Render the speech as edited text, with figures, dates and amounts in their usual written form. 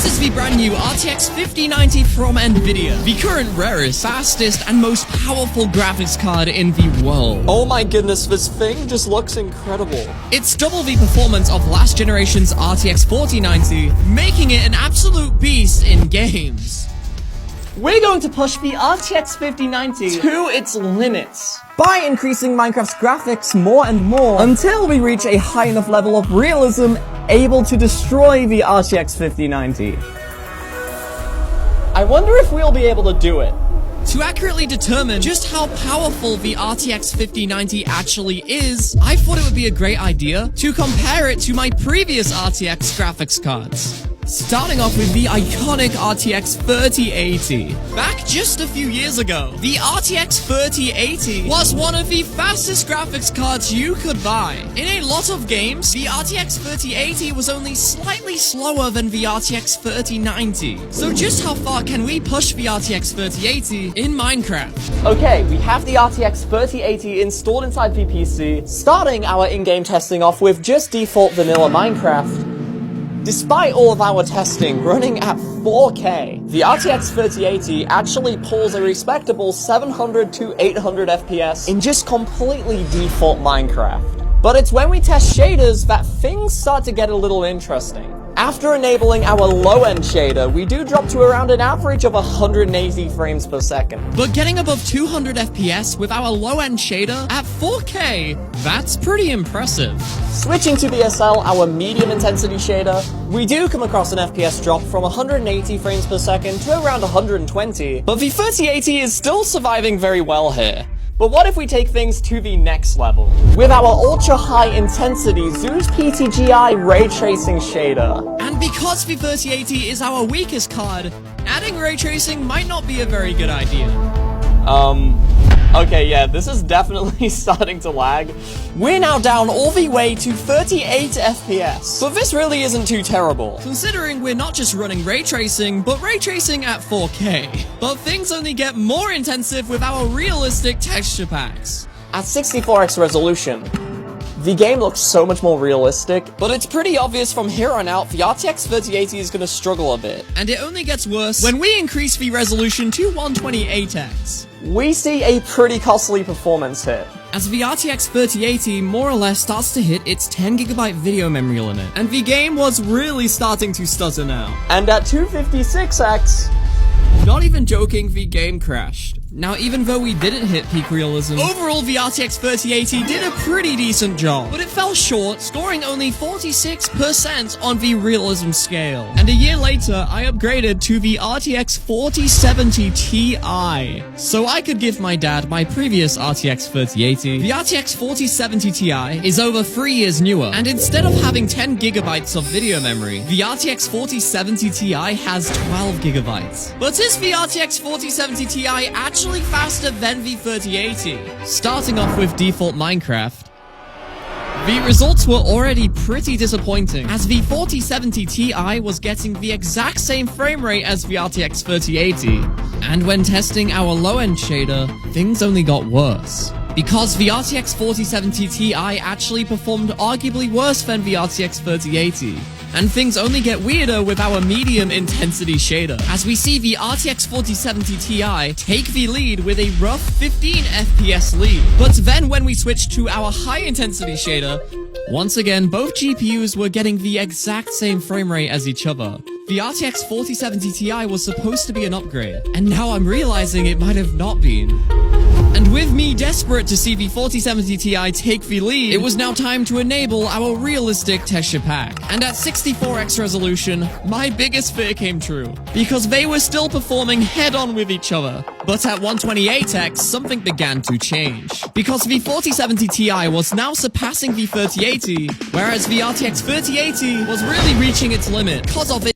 This is the brand new RTX 5090 from Nvidia, the current rarest, fastest, and most powerful graphics card in the world. Oh my goodness, this thing just looks incredible. It's double the performance of last generation's RTX 4090, making it an absolute beast in games. We're going to push the RTX 5090 to its limits by increasing Minecraft's graphics more and more until we reach a high enough level of realism able to destroy the RTX 5090. I wonder if we'll be able to do it. To accurately determine just how powerful the RTX 5090 actually is, I thought it would be a great idea to compare it to my previous RTX graphics cards. Starting off with the iconic RTX 3080. Back just a few years ago, the RTX 3080 was one of the fastest graphics cards you could buy. In a lot of games, the RTX 3080 was only slightly slower than the RTX 3090. So just how far can we push the RTX 3080 in Minecraft? Okay, we have the RTX 3080 installed inside the PC, starting our in-game testing off with just default vanilla Minecraft. Despite all of our testing running at 4K, the RTX 3080 actually pulls a respectable 700 to 800 FPS in just completely default Minecraft. But it's when we test shaders that things start to get a little interesting. After enabling our low-end shader, we do drop to around an average of 180 frames per second. But getting above 200 FPS with our low-end shader at 4K, that's pretty impressive. Switching to VSL, our medium intensity shader, we do come across an FPS drop from 180 frames per second to around 120, but the 3080 is still surviving very well here. But what if we take things to the next level? With our ultra-high intensity Zeus PTGI ray tracing shader. And because the 3080 is our weakest card, adding ray tracing might not be a very good idea. Okay, yeah, this is definitely starting to lag. We're now down all the way to 38 FPS. But this really isn't too terrible, considering we're not just running ray tracing, but ray tracing at 4K. But things only get more intensive with our realistic texture packs. At 64x resolution, the game looks so much more realistic, but it's pretty obvious from here on out the RTX 3080 is gonna struggle a bit. And it only gets worse when we increase the resolution to 128x. We see a pretty costly performance hit, as the RTX 3080 more or less starts to hit its 10GB video memory limit, and the game was really starting to stutter now. And at 256x, not even joking, the game crashed. Now, even though we didn't hit peak realism, overall the RTX 3080 did a pretty decent job, but it fell short, scoring only 46% on the realism scale. And a year later, I upgraded to the RTX 4070 Ti, so I could give my dad my previous RTX 3080. The RTX 4070 Ti is over 3 years newer, and instead of having 10GB of video memory, the RTX 4070 Ti has 12GB. But is the RTX 4070 Ti actually faster than the 3080? Starting off with default Minecraft, the results were already pretty disappointing, as the 4070 Ti was getting the exact same frame rate as the RTX 3080. And when testing our low-end shader, things only got worse, because the RTX 4070 Ti actually performed arguably worse than the RTX 3080. And things only get weirder with our medium intensity shader, as we see the RTX 4070 Ti take the lead with a rough 15 FPS lead. But then when we switch to our high intensity shader, once again both GPUs were getting the exact same frame rate as each other. The RTX 4070 Ti was supposed to be an upgrade, and now I'm realizing it might have not been. And with me desperate to see the 4070 Ti take the lead, it was now time to enable our realistic texture pack. And at 64x resolution, my biggest fear came true, because they were still performing head-on with each other. But at 128x, something began to change, because the 4070 Ti was now surpassing the 3080, whereas the RTX 3080 was really reaching its limit because of